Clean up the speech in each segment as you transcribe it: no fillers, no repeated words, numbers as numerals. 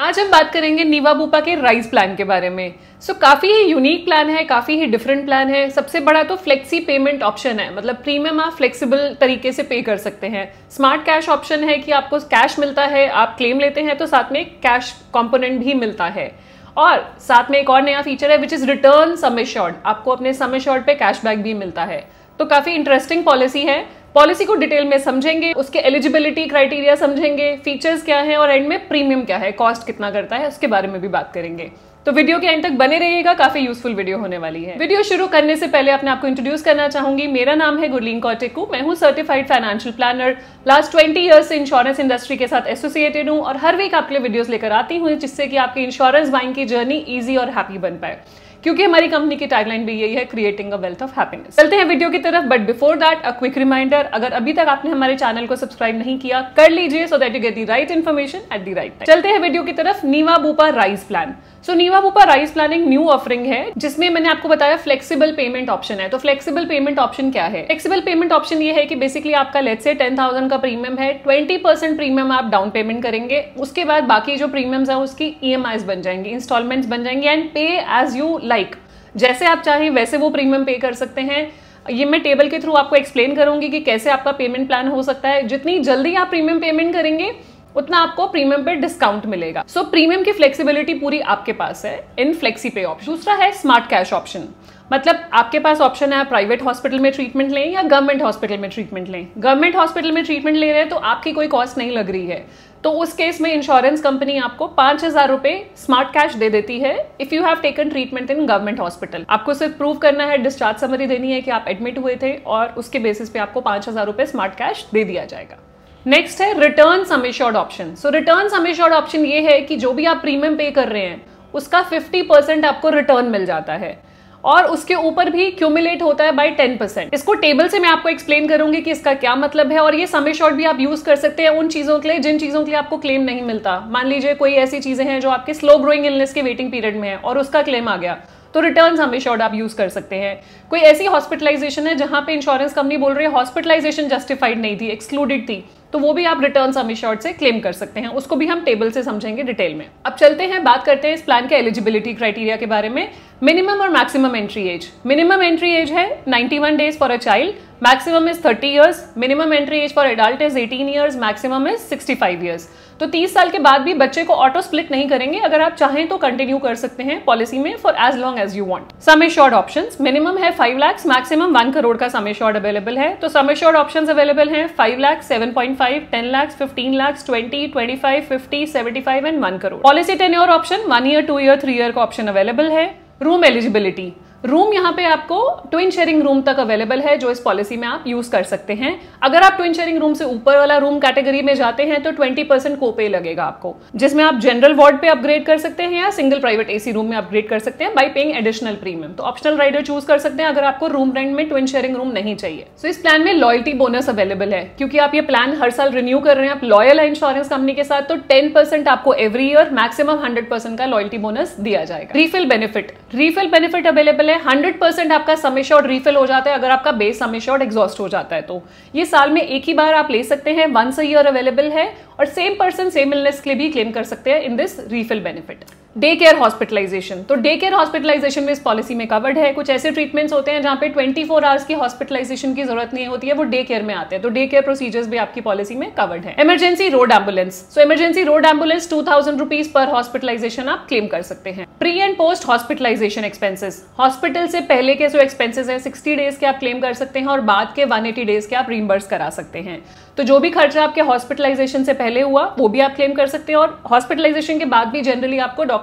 आज हम बात करेंगे नीवा बुपा के राइज प्लान के बारे में। काफी ही यूनिक प्लान है, काफी ही डिफरेंट प्लान है। सबसे बड़ा तो फ्लेक्सी पेमेंट ऑप्शन है, मतलब प्रीमियम आप फ्लेक्सिबल तरीके से पे कर सकते हैं। स्मार्ट कैश ऑप्शन है कि आपको कैश मिलता है, आप क्लेम लेते हैं तो साथ में कैश कंपोनेंट भी मिलता है। और साथ में एक और नया फीचर है which is return sum assured, आपको अपने सम एश्योर्ड पे कैशबैक भी मिलता है। तो काफी इंटरेस्टिंग पॉलिसी है। पॉलिसी को डिटेल में समझेंगे, उसके एलिजिबिलिटी क्राइटेरिया समझेंगे, फीचर्स क्या है और एंड में प्रीमियम क्या है, कॉस्ट कितना करता है, उसके बारे में भी बात करेंगे। तो वीडियो के एंड तक बने रहिएगा, काफी यूजफुल वीडियो होने वाली है। वीडियो शुरू करने से पहले अपने आपको इंट्रोड्यूस करना चाहूंगी। मेरा नाम है गुरलीन कौटेकू, मैं हूं certified financial planner. Last 20 years से इंश्योरेंस इंडस्ट्री के साथ एसोसिएटेड हूं और हर वीक आपके लिए वीडियोस लेकर आती हूं जिससे कि आपकी इंश्योरेंस बाइंग की जर्नी ईजी और हैप्पी बन पाए, क्योंकि हमारी कंपनी की टैगलाइन भी यही है, creating a wealth of happiness. चलते हैं वीडियो की तरफ, but before that a quick reminder, अगर अभी तक आपने हमारे चैनल को सब्सक्राइब नहीं किया कर लीजिए so that you get the right information at the right time. चलते हैं वीडियो की तरफ। Niva Bupa rise plan. Niva Bupa rise plan एक न्यू ऑफरिंग है जिसमें मैंने आपको बताया फ्लेक्सिबल पेमेंट ऑप्शन है। तो फ्लेक्सिबल पेमेंट ऑप्शन क्या है? फ्लेक्सिबल पेमेंट ऑप्शन ये है कि बेसिकली आपका लेट्स से 10,000 का प्रीमियम है, 20% प्रीमियम आप डाउन पेमेंट करेंगे, उसके बाद बाकी जो प्रीमियम्स है उसकी EMIs बन जाएंगी, इंस्टॉलमेंट्स बन जाएंगी एंड पे एज यू लाइक, जैसे आप चाहें वैसे वो प्रीमियम पे कर सकते हैं। ये मैं टेबल के थ्रू आपको एक्सप्लेन करूंगी कि कैसे आपका पेमेंट प्लान हो सकता है। जितनी जल्दी आप प्रीमियम पेमेंट करेंगे उतना आपको प्रीमियम पे डिस्काउंट मिलेगा। प्रीमियम की फ्लेक्सिबिलिटी पूरी आपके पास है इन फ्लेक्सी पे ऑप्शन। दूसरा है स्मार्ट कैश ऑप्शन, मतलब आपके पास ऑप्शन है आप प्राइवेट हॉस्पिटल में ट्रीटमेंट लें या गवर्नमेंट हॉस्पिटल में ट्रीटमेंट लें। गवर्नमेंट हॉस्पिटल में ट्रीटमेंट ले रहे हैं तो आपकी कोई कॉस्ट नहीं लग रही है, तो उस केस में इंश्योरेंस कंपनी आपको 5,000 रुपए स्मार्ट कैश दे देती है if you have taken treatment in government hospital. आपको सिर्फ प्रूव करना है, डिस्चार्ज समरी देनी है कि आप एडमिट हुए थे और उसके बेसिस पे आपको 5,000 रुपए स्मार्ट कैश दे दिया जाएगा। नेक्स्ट है return sum assured option. Return sum assured option ये है कि जो भी आप प्रीमियम पे कर रहे हैं उसका 50% आपको रिटर्न मिल जाता है और उसके ऊपर भी क्यूमुलेट होता है बाय 10%। इसको टेबल से मैं आपको एक्सप्लेन करूंगी कि इसका क्या मतलब है। और ये सम एश्योर्ड भी आप यूज कर सकते हैं उन चीजों के लिए जिन चीजों के लिए आपको क्लेम नहीं मिलता। मान लीजिए कोई ऐसी चीजें हैं जो आपके स्लो ग्रोइंग इलनेस के वेटिंग पीरियड में है और उसका क्लेम आ गया, तो रिटर्न सम एश्योर्ड आप यूज कर सकते हैं। कोई ऐसी हॉस्पिटलाइजेशन है जहां पे इंश्योरेंस कंपनी बोल रही है हॉस्पिटलाइजेशन जस्टिफाइड नहीं थी, एक्सक्लूडेड थी, तो वो भी आप रिटर्न सम एश्योर्ड से क्लेम कर सकते हैं। उसको भी हम टेबल से समझेंगे डिटेल में। अब चलते हैं, बात करते हैं इस प्लान के एलिजिबिलिटी क्राइटेरिया के बारे में। मिनिमम और maximum entry age. Minimum entry age है 91 days for a child, maximum is 30 years. Minimum entry age for adult is 18 years, maximum is 65 years. तो 30 साल के बाद भी बच्चे को ऑटो स्प्लिट नहीं करेंगे, अगर आप चाहें तो कंटिन्यू कर सकते हैं पॉलिसी में for as long as you want. Sum assured options, minimum है 5 लाख, मैक्सिमम 1 करोड़ का सम एश्योर्ड अवेलेबल है। तो सम एश्योर्ड ऑप्शंस अवेलेबल हैं 5 lakh, 7.5, 10 lakh, 15 lakh, 20, 25, 50, 75 and 1 crore. Policy tenure option 1 year, 2 year, 3 year का ऑप्शन अवेलेबल है। रूम एलिजिबिलिटी, रूम यहाँ पे आपको ट्विन शेयरिंग रूम तक अवेलेबल है जो इस पॉलिसी में आप यूज कर सकते हैं। अगर आप ट्विन शेयरिंग रूम से ऊपर वाला रूम कैटेगरी में जाते हैं तो 20% कोपे लगेगा आपको, जिसमें आप जनरल वार्ड पे अपग्रेड कर सकते हैं या सिंगल प्राइवेट AC रूम में अपग्रेड कर सकते हैं बाय पेइंग एडिशनल प्रीमियम। तो ऑप्शनल राइडर चूज कर सकते हैं अगर आपको रूम रेंट में ट्विन शेयरिंग रूम नहीं चाहिए। सो इस प्लान में लॉयल्टी बोनस अवेलेबल है, क्योंकि आप ये प्लान हर साल रिन्यू कर रहे हैं, आप लॉयल है इंश्योरेंस कंपनी के साथ, तो 10% आपको एवरी ईयर, मैक्सिमम 100% का लॉयल्टी बोनस दिया जाएगा। Refill benefit, refill benefit available है। 100% आपका सम एश्योर्ड रीफिल हो जाता है अगर आपका बेस सम एश्योर्ड एग्जॉस्ट हो जाता है, तो ये साल में एक ही बार आप ले सकते हैं, वंस अ ईयर अवेलेबल है। और सेम पर्सन सेम इलनेस के लिए भी क्लेम कर सकते हैं in this refill benefit. Day care hospitalisation, तो डे केयर हॉस्पिटलाइजेशन में इस पॉलिसी में कवर्ड है। कुछ ऐसे ट्रीटमेंट्स होते हैं जहां पे 24 आवर्स की हॉस्पिटलाइजेशन की जरूरत नहीं होती है, वो डे केयर में आते हैं, तो डे केयर प्रोसीजर्स भी आपकी पॉलिसी में कवर्ड है। Emergency road ambulance, emergency road ambulance 2,000 rupees पर हॉस्पिटलाइजेशन आप क्लेम कर सकते हैं। Pre and post hospitalisation expenses, hospital से पहले के जो एक्सपेंसेस है 60 डेज के आप क्लेम कर सकते हैं और बाद के 180 डेज के आप रीइंबर्स करा सकते हैं। तो जो भी खर्चा आपके हॉस्पिटलाइजेशन से पहले हुआ वो भी आप क्लेम कर सकते हैं, और हॉस्पिटलाइजेशन के बाद भी जनरली आपको डॉक्टर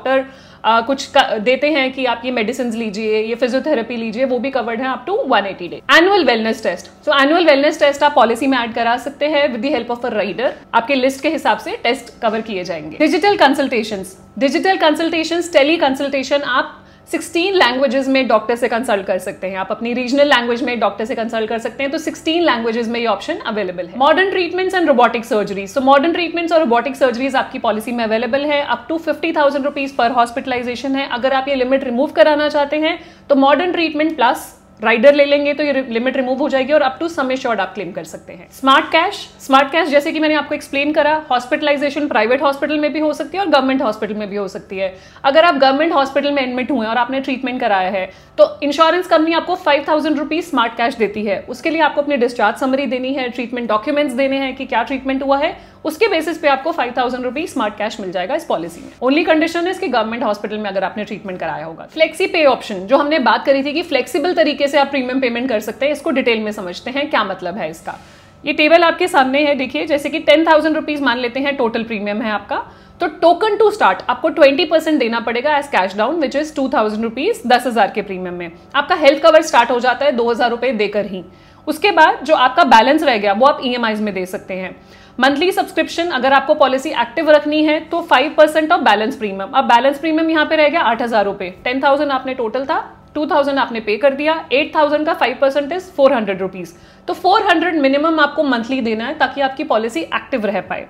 कुछ देते हैं कि आप ये मेडिसिन लीजिए, ये फिजियोथेरेपी लीजिए, वो भी कवर्ड है up to 180 day. Annual wellness test, annual wellness test आप पॉलिसी में ऐड करा सकते हैं with the help of a rider, आपके लिस्ट के हिसाब से टेस्ट कवर किए जाएंगे। Digital consultations, digital consultations, tele consultation आप 16 लैंग्वेजेस में डॉक्टर से कंसल्ट कर सकते हैं। आप अपनी रीजनल लैंग्वेज में डॉक्टर से कंसल्ट कर सकते हैं, तो 16 लैंग्वेजेस में ये ऑप्शन अवेलेबल है। Modern treatments and robotic surgeries, modern treatments और रोबोटिक सर्जरीज आपकी पॉलिसी में अवेलेबल है। अप टू 50,000 रुपीज पर हॉस्पिटलाइजेशन है। अगर आप ये लिमिट रिमूव कराना चाहते हैं तो मॉडर्न ट्रीटमेंट प्लस राइडर ले लेंगे तो ये लिमिट रिमूव हो जाएगी और अप टू सम एश्योर्ड आप क्लेम कर सकते हैं। स्मार्ट कैश जैसे कि मैंने आपको एक्सप्लेन करा, हॉस्पिटलाइजेशन प्राइवेट हॉस्पिटल में भी हो सकती है और गवर्नमेंट हॉस्पिटल में भी हो सकती है। अगर आप गवर्नमेंट हॉस्पिटल में एडमिट हुए और आपने ट्रीटमेंट कराया है तो इंश्योरेंस कंपनी आपको 5,000 रुपीज स्मार्ट कैश देती है। उसके लिए आपको अपनी डिस्चार्ज समरी देनी है, ट्रीटमेंट डॉक्यूमेंट्स देने हैं कि क्या ट्रीटमेंट हुआ है, उसके बेसिस पे आपको 5,000 रुपीज स्मार्ट कैश मिल जाएगा इस पॉलिसी में। ओनली कंडीशन है इसकी गवर्नमेंट हॉस्पिटल में अगर आपने ट्रीटमेंट कराया होगा। फ्लेक्सी पे ऑप्शन जो हमने बात करी थी कि फ्लेक्सिबल तरीके से आप प्रीमियम पेमेंट कर सकते हैं, इसको डिटेल में समझते हैं क्या मतलब है इसका। ये टेबल आपके सामने है, देखिए जैसे कि 10,000 रुपीज मान लेते हैं टोटल प्रीमियम है आपका, तो टोकन टू स्टार्ट आपको 20% देना पड़ेगा as cash down which is 2,000 rupees 10,000 के प्रीमियम में। आपका हेल्थ कवर स्टार्ट हो जाता है 2,000 रुपए देकर ही। उसके बाद जो आपका बैलेंस रह गया वो आप EMIs में दे सकते हैं। मंथली सब्सक्रिप्शन अगर आपको पॉलिसी एक्टिव रखनी है तो 5% ऑफ बैलेंस प्रीमियम। अब बैलेंस प्रीमियम यहाँ पे रह गया 8,000 रुपए, 10,000 आपने टोटल था, 2,000 आपने पे कर दिया, 8,000 का 5% इज 400 रुपीज। तो 400 मिनिमम आपको मंथली देना है ताकि आपकी पॉलिसी एक्टिव रह पाए,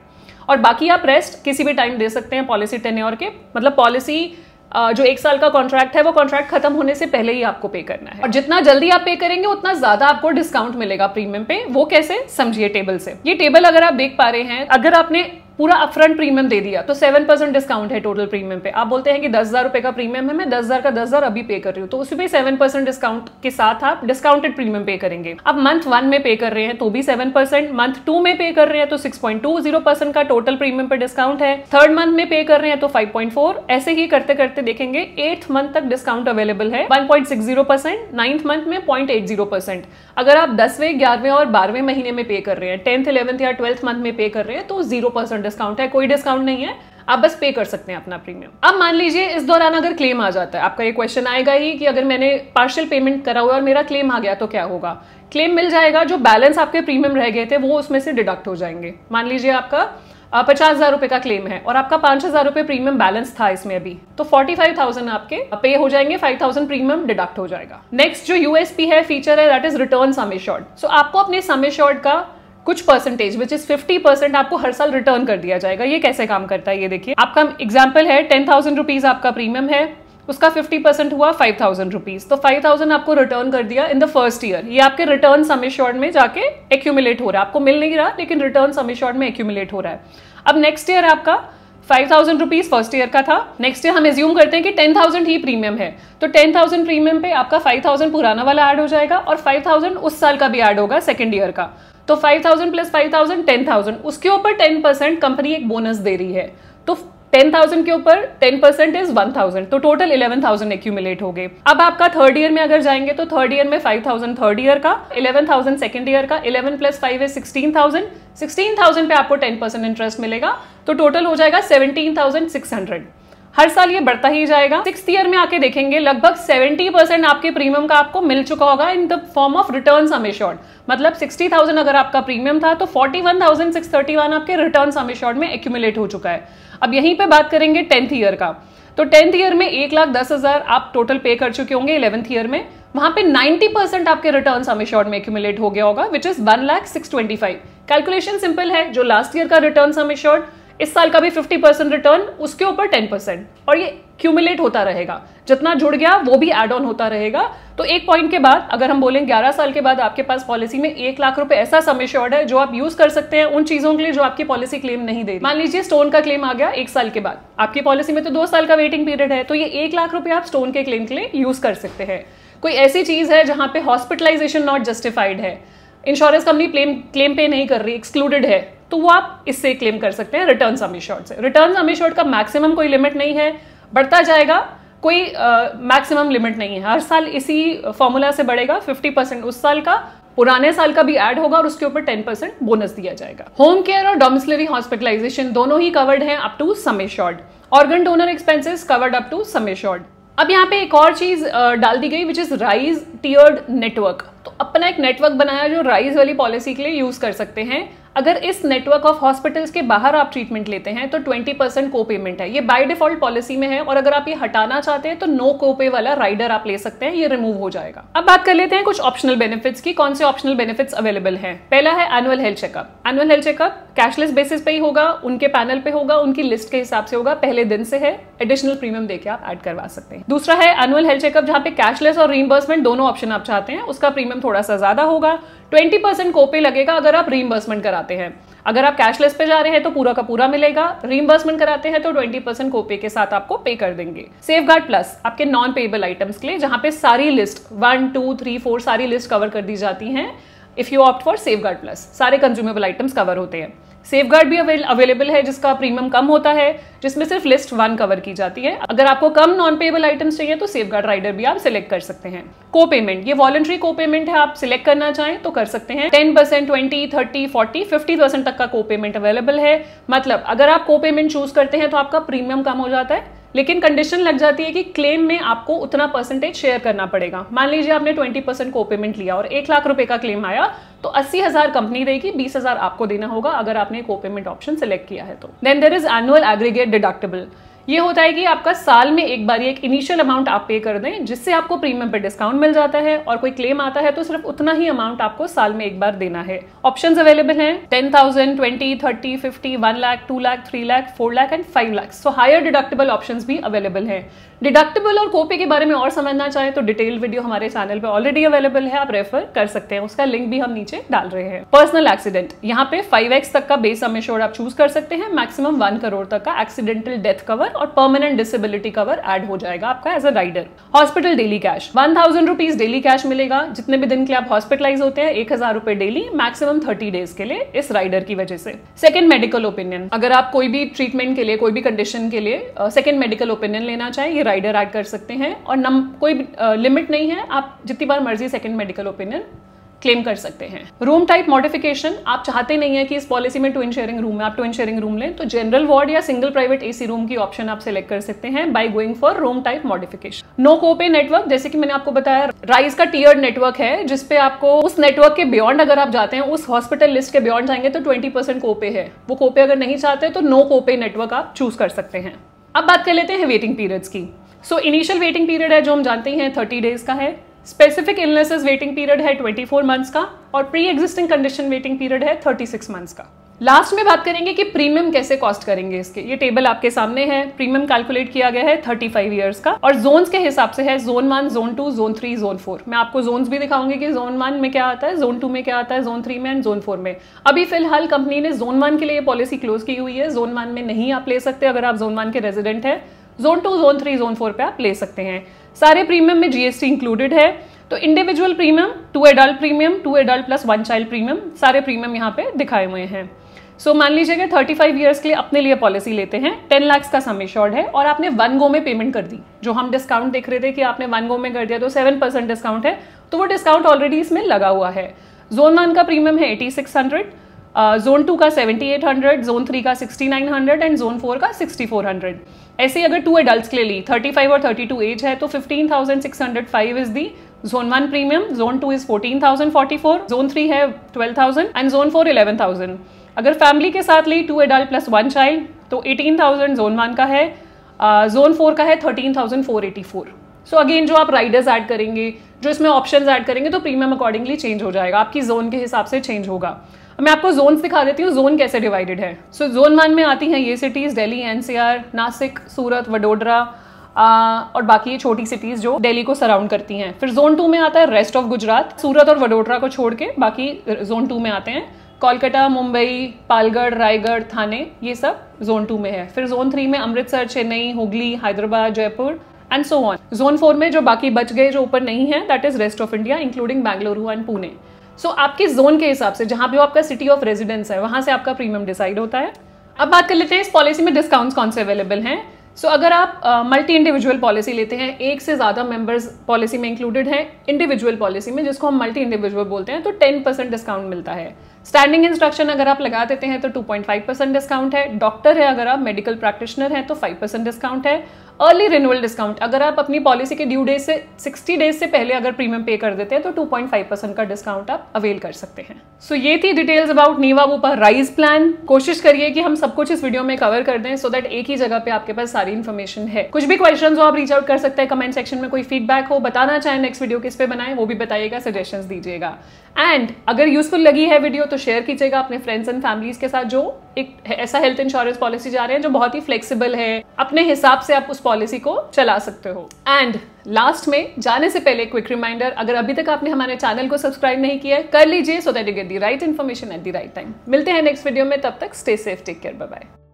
और बाकी आप रेस्ट किसी भी टाइम दे सकते हैं पॉलिसी टेन्योर के। मतलब पॉलिसी जो 1 साल का कॉन्ट्रैक्ट है वो कॉन्ट्रैक्ट खत्म होने से पहले ही आपको पे करना है, और जितना जल्दी आप पे करेंगे उतना ज्यादा आपको डिस्काउंट मिलेगा प्रीमियम पे। वो कैसे, समझिए टेबल से। ये टेबल अगर आप देख पा रहे हैं, अगर आपने पूरा अपफ्रंट प्रीमियम दे दिया तो 7% डिस्काउंट है टोटल प्रीमियम पे। आप बोलते हैं कि 10,000 रुपए का प्रीमियम है, मैं 10,000 का 10,000 अभी पे कर रही हूँ, तो उसमें 7% डिस्काउंट के साथ आप डिस्काउंटेड प्रीमियम पे करेंगे। अब मंथ 1 में पे कर रहे हैं तो भी 7%, मंथ 2 में पे कर रहे हैं तो 6.20% का टोटल प्रीमियम पे डिस्काउंट है, 3rd मंथ में पे कर रहे हैं तो 5.4, ऐसे ही करते करते देखेंगे 8th मंथ तक डिस्काउंट अवेलेबल है 1.60%, 9th मंथ में 0.80%। अगर आप 10वें, 11वें और 12वें महीने में पे कर रहे हैं, 10th, 11th या 12th मंथ में पे कर रहे हैं तो 0% डिस्काउंट है, कोई डिस्काउंट नहीं है, आप बस पे कर सकते हैं अपना प्रीमियम। अब मान लीजिए इस दौरान अगर क्लेम आ जाता है, आपका ये क्वेश्चन आएगा ही कि अगर मैंने पार्शियल पेमेंट करा हुआ और मेरा क्लेम आ गया तो क्या होगा। क्लेम मिल जाएगा, जो बैलेंस आपके प्रीमियम रह गए थे वो उसमें से डिडक्ट हो जाएंगे। मान लीजिए आपका 50,000 रुपए का क्लेम है और आपका 5,000 रुपए प्रीमियम बैलेंस था इसमें अभी, तो 45,000 आपके पे हो जाएंगे, 5,000 प्रीमियम डिडक्ट हो जाएगा। नेक्स्ट जो USP है, फीचर है, that is return sum assured. So आपको अपने सम एश्योर्ड का कुछ परसेंटेज विच इज 50% आपको हर साल रिटर्न कर दिया जाएगा। ये कैसे काम करता है ये देखिए। आपका एग्जाम्पल है 10,000 रुपीज आपका प्रीमियम है, उसका 50% हुआ 5,000 रुपीज, तो 5,000 आपको रिटर्न कर दिया इन द फर्स्ट ईयर। ये आपके रिटर्न सम एश्योर्ड में जाके एक्यूमुलेट हो रहा है, आपको मिल नहीं रहा लेकिन रिटर्न सम एश्योर्ड में एक्यूमुलेट हो रहा है। अब नेक्स्ट ईयर आपका 5,000 रुपीज फर्स्ट ईयर का था, नेक्स्ट ईयर हम एज्यूम करते हैं कि 10,000 ही प्रीमियम है, तो 10,000 प्रीमियम पे आपका 5,000 पुराना वाला ऐड हो जाएगा और 5,000 उस साल का भी ऐड होगा सेकेंड ईयर का, तो 5,000 प्लस 5,000 10,000, उसके ऊपर 10% कंपनी एक बोनस दे रही है, तो 10,000 के ऊपर 10% इज 1,000, तो टोटल 11,000 एक्यूमुलेट हो गए। अब आपका थर्ड ईयर में अगर जाएंगे तो थर्ड ईयर में 5,000 थर्ड ईयर का, 11,000 सेकेंड ईयर का, 11 प्लस 5 इज 16,000, 16,000 पे आपको 10% इंटरेस्ट मिलेगा, तो टोटल हो जाएगा 17,600। हर साल ये बढ़ता ही जाएगा। 6th ईयर में आके देखेंगे लगभग 70% आपके प्रीमियम का आपको मिल चुका होगा in the form of return sum assured. मतलब 60,000 अगर आपका प्रीमियम था तो 41,631 आपके रिटर्न सम एश्योर्ड में एक्यूमुलेट हो चुका है। अब यहीं पे बात करेंगे 10th ईयर का, तो 10th ईयर में 1,10,000 आप टोटल पे कर चुके होंगे 11th ईयर में, वहां पे 90% आपके रिटर्न सम एश्योर्ड में एक्यूमुलेट हो गया होगा विच इज 1,06,25। कैलकुलेशन सिंपल है, जो लास्ट ईयर का रिटर्न सम एश्योर्ड, इस साल का भी 50% रिटर्न, उसके ऊपर 10%, और ये क्यूमुलेट होता रहेगा, जितना जुड़ गया वो भी एड ऑन होता रहेगा। तो एक पॉइंट के बाद अगर हम बोलें 11 साल के बाद आपके पास पॉलिसी में 1 लाख रुपए ऐसा सम एश्योर्ड है जो आप यूज कर सकते हैं उन चीजों के लिए जो आपकी पॉलिसी क्लेम नहीं दे रही। मान लीजिए स्टोन का क्लेम आ गया 1 साल के बाद, आपकी पॉलिसी में तो 2 साल का वेटिंग पीरियड है, तो ये 1 लाख रुपए आप स्टोन के क्लेम के लिए यूज कर सकते हैं। कोई ऐसी चीज है जहां पे हॉस्पिटलाइजेशन नॉट जस्टिफाइड है, इंश्योरेंस कंपनी क्लेम पे नहीं कर रही, एक्सक्लूडेड है, तो वो आप इससे क्लेम कर सकते हैं रिटर्न सम एश्योर्ड से। रिटर्न सम एश्योर्ड का मैक्सिमम कोई लिमिट नहीं है, बढ़ता जाएगा, कोई मैक्सिमम लिमिट नहीं है, हर साल इसी फॉर्मूला से बढ़ेगा। 50% उस साल का, पुराने साल का भी ऐड होगा और उसके ऊपर 10% बोनस दिया जाएगा। होम केयर और डोमिसिलरी हॉस्पिटलाइजेशन दोनों ही कवर्ड हैं up to sum assured. Organ donor expenses covered up to sum assured. अब यहाँ पे एक और चीज डाल दी गई which is rise tiered network. तो अपना एक नेटवर्क बनाया जो राइज वाली पॉलिसी के लिए यूज कर सकते हैं। अगर इस नेटवर्क ऑफ हॉस्पिटल्स के बाहर आप ट्रीटमेंट लेते हैं तो 20% को पेमेंट है, ये बाय डिफॉल्ट पॉलिसी में है। और अगर आप ये हटाना चाहते हैं तो नो कोपे वाला राइडर आप ले सकते हैं, ये रिमूव हो जाएगा। अब बात कर लेते हैं कुछ ऑप्शनल बेनिफिट्स की, कौन से ऑप्शनल बेनिफिट्स अवेलेबल हैं। पहला है annual health checkup. Annual health checkup cashless basis पे ही होगा, उनके पैनल पे होगा, उनकी लिस्ट के हिसाब से होगा, पहले दिन से है, एडिशनल प्रीमियम देके आप ऐड करवा सकते हैं। दूसरा है एनुअल हेल्थ चेकअप जहां पे कैशलेस और रीइंबर्समेंट दोनों ऑप्शन आप चाहते हैं, उसका प्रीमियम थोड़ा सा ज्यादा होगा। 20% कोपे लगेगा अगर आप रीइंबर्समेंट कराते हैं। अगर आप कैशलेस पे जा रहे हैं तो पूरा का पूरा मिलेगा, रीइंबर्समेंट कराते हैं तो 20% कोपे के साथ आपको पे कर देंगे। सेफगार्ड प्लस आपके नॉन पेएबल आइटम्स के लिए, जहां पे सारी लिस्ट 1 2 3 4 सारी लिस्ट कवर कर दी जाती हैं। If you opt for safeguard plus सारे कंज्यूमेबल आइटम्स कवर होते हैं। सेफगार्ड भी अवेलेबल है जिसका प्रीमियम कम होता है, जिसमें सिर्फ लिस्ट 1 कवर की जाती है। अगर आपको कम नॉन पेएबल आइटम्स चाहिए तो सेफगार्ड राइडर भी आप सिलेक्ट कर सकते हैं। को पेमेंट, ये वॉलंटरी को पेमेंट है, आप सिलेक्ट करना चाहें तो कर सकते हैं। 10%, 20, 30, 40, 50% तक का को पेमेंट अवेलेबल है। मतलब अगर आप को पेमेंट चूज करते हैं तो आपका प्रीमियम कम हो जाता है, लेकिन कंडीशन लग जाती है कि क्लेम में आपको उतना परसेंटेज शेयर करना पड़ेगा। मान लीजिए आपने 20% को पेमेंट लिया और 1 लाख रुपए का क्लेम आया तो 80,000 कंपनी देगी, 20,000 आपको देना होगा अगर आपने को पेमेंट ऑप्शन सेलेक्ट किया है तो। Then there is annual aggregate deductible. ये होता है कि आपका साल में एक बार एक इनिशियल अमाउंट आप पे कर दें, जिससे आपको प्रीमियम पे डिस्काउंट मिल जाता है, और कोई क्लेम आता है तो सिर्फ उतना ही अमाउंट आपको साल में एक बार देना है। ऑप्शंस अवेलेबल हैं 10,000, 20, 30, 50, 1 lakh, 2 lakh, 3 lakh, 4 lakh and 5 lakh. So higher deductible options भी अवेलेबल हैं। डिडक्टेबल और कोपे के बारे में और समझना चाहें तो डिटेल्ड वीडियो हमारे चैनल पे ऑलरेडी अवेलेबल है, आप रेफर कर सकते हैं, उसका लिंक भी हम नीचे डाल रहे हैं। पर्सनल एक्सीडेंट, यहाँ पे 5x तक का बेस सम एश्योर्ड आप चूज कर सकते हैं, मैक्सिमम 1 करोड़ तक का एक्सीडेंटल डेथ कवर और परमानेंट डिसेबिलिटी कवर ऐड हो जाएगा आपका as a rider. Hospital daily cash, 1000 rupees daily cash मिलेगा जितने भी दिन के आप हॉस्पिटलाइज होते हैं, 1000 रुपए डेली, मैक्सिमम 30 डेज के लिए इस राइडर की वजह से। सेकंड मेडिकल ओपिनियन, अगर आप कोई भी ट्रीटमेंट के लिए, कोई भी कंडीशन के लिए सेकंड मेडिकल ओपिनियन लेना चाहें, ये राइडर ऐड कर सकते हैं। और कोई लिमिट नहीं है, आप जितनी बार मर्जी सेकंड मेडिकल ओपिनियन क्लेम कर सकते हैं। रूम टाइप मॉडिफिकेशन, आप चाहते नहीं है कि इस पॉलिसी में ट्विन शेयरिंग रूम है, आप ट्विन शेयरिंग रूम लें तो जनरल वार्ड या सिंगल प्राइवेट एसी रूम की ऑप्शन आप सिलेक्ट कर सकते हैं by going for room type modification. No copay network, जैसे कि मैंने आपको बताया, राइज का टीयर्ड नेटवर्क है जिसपे आपको उस नेटवर्क के बियॉन्ड अगर आप जाते हैं, उस हॉस्पिटल लिस्ट के बियॉन्ड जाएंगे तो 20% कोपे है। वो कोपे अगर नहीं चाहते तो नो कोपे नेटवर्क आप चूज कर सकते हैं। अब बात कर लेते हैं वेटिंग पीरियड्स की। सो इनिशियल वेटिंग पीरियड है जो हम जानते हैं 30 डेज का है। स्पेसिफिक इलनेसेस वेटिंग पीरियड है 24 मंथ्स का, और pre existing condition waiting period है 36 मंथ्स का। लास्ट में बात करेंगे कि प्रीमियम कैसे कॉस्ट करेंगे इसके। ये टेबल आपके सामने है, प्रीमियम कैलकुलेट किया गया है 35 ईयर्स का, और जोन्स के हिसाब से है जोन 1, जोन 2, जोन 3, जोन 4। मैं आपको जोन्स भी दिखाऊंगी कि जोन 1 में क्या आता है, जोन 2 में क्या आता है, जोन 3 में एंड जोन 4 में। अभी फिलहाल कंपनी ने जोन 1 के लिए पॉलिसी क्लोज की हुई है, जोन 1 में नहीं आप ले सकते अगर आप जोन 1 के रेजिडेंट है। जोन 2, जोन 3, जोन 4 पे आप ले सकते हैं। सारे प्रीमियम में जीएसटी इंक्लूडेड है। तो individual premium, 2 adult premium, 2 adult plus 1 child premium, सारे प्रीमियम यहाँ पे दिखाए हुए हैं। सो मान लीजिएगा 35 ईयर्स के लिए अपने लिए पॉलिसी लेते हैं, 10 लाख का सम एश्योर्ड है, और आपने 1 गो में पेमेंट कर दी। जो हम डिस्काउंट देख रहे थे कि आपने 1 गो में कर दिया तो 7% डिस्काउंट है, तो वो डिस्काउंट ऑलरेडी इसमें लगा हुआ है। जोन 1 का प्रीमियम है 8600, जोन 2 का 7800, जोन 3 का 6900 एंड जोन 4 का 6400। ऐसे अगर 2 एडल्ट्स के लिए ली, 35 और 32 एज है तो 15,605 is the zone 1 premium, zone 2 is 14,044, zone 3 है 12,000 एंड जोन 4 11,000। अगर फैमिली के साथ ली 2 एडल्ट प्लस 1 चाइल्ड तो 18,000 जोन 1 का है, जोन 4 का है 13,484। सो अगेन जो आप राइडर्स ऐड करेंगे, जो इसमें ऑप्शंस ऐड करेंगे तो प्रीमियम अकॉर्डिंगली चेंज हो जाएगा, आपकी जोन के हिसाब से चेंज होगा। मैं आपको जोन्स दिखा देती हूँ, जोन कैसे डिवाइडेड है। सो जोन 1 में आती हैं ये सिटीज, दिल्ली, एनसीआर, नासिक, सूरत, वडोदरा और बाकी ये छोटी सिटीज जो दिल्ली को सराउंड करती हैं। फिर जोन 2 में आता है रेस्ट ऑफ गुजरात, सूरत और वडोदरा को छोड़ के बाकी जोन 2 में आते हैं। कोलकाता, मुंबई, पालगढ़, रायगढ़, थाने, ये सब जोन 2 में है। फिर जोन 3 में Amritsar, Chennai, Hooghly, Hyderabad, Jaipur and so on. Zone 4 में जो बाकी बच गए जो ऊपर नहीं है, that is rest of India including Bengaluru and Pune. So आपके जोन के हिसाब से, जहां भी आपका सिटी ऑफ रेजिडेंस है, वहां से आपका प्रीमियम डिसाइड होता है। अब बात कर लेते हैं इस पॉलिसी में डिस्काउंट्स कौन से अवेलेबल हैं। सो अगर आप मल्टी इंडिविजुअल पॉलिसी लेते हैं, एक से ज्यादा मेंबर्स पॉलिसी में इंक्लूडेड हैं इंडिविजुअल पॉलिसी में, जिसको हम मल्टी इंडिविजुअल बोलते हैं, तो 10% डिस्काउंट मिलता है। स्टैंडिंग इंस्ट्रक्शन अगर आप लगा देते हैं तो 2.5% डिस्काउंट है। डॉक्टर है अगर आप, मेडिकल प्रैक्टिशनर हैं तो 5% डिस्काउंट है। अर्ली रिन्यूअल डिस्काउंट अगर आप अपनी पॉलिसी के ड्यू डेज से 60 डेज से पहले अगर प्रीमियम पे कर देते हैं तो 2.5% का डिस्काउंट आप अवेल कर सकते हैं। सो ये थी details about Niva Bupa rise plan. कोशिश करिए कि हम सब कुछ इस वीडियो में कवर कर दें सो दैट एक ही जगह पे आपके पास सारी इन्फॉर्मेशन है। कुछ भी क्वेश्चन हो आप रीच आउट कर सकते हैं कमेंट सेक्शन में। कोई फीडबैक हो, बताना चाहे नेक्स्ट वीडियो किस पे बनाएं वो भी बताइएगा, सजेशंस दीजिएगा। एंड अगर यूजफुल लगी है वीडियो तो शेयर कीजिएगा अपने फ्रेंड्स एंड फैमिलीज के साथ जो एक ऐसा हेल्थ इंश्योरेंस पॉलिसी जा रहे हैं जो बहुत ही फ्लेक्सिबल है, अपने हिसाब से आप उस पॉलिसी को चला सकते हो। एंड लास्ट में जाने से पहले क्विक रिमाइंडर, अगर अभी तक आपने हमारे चैनल को सब्सक्राइब नहीं किया है कर लीजिए so that you get the right information at the right time. मिलते हैं नेक्स्ट वीडियो में, तब तक stay safe, take care, bye bye.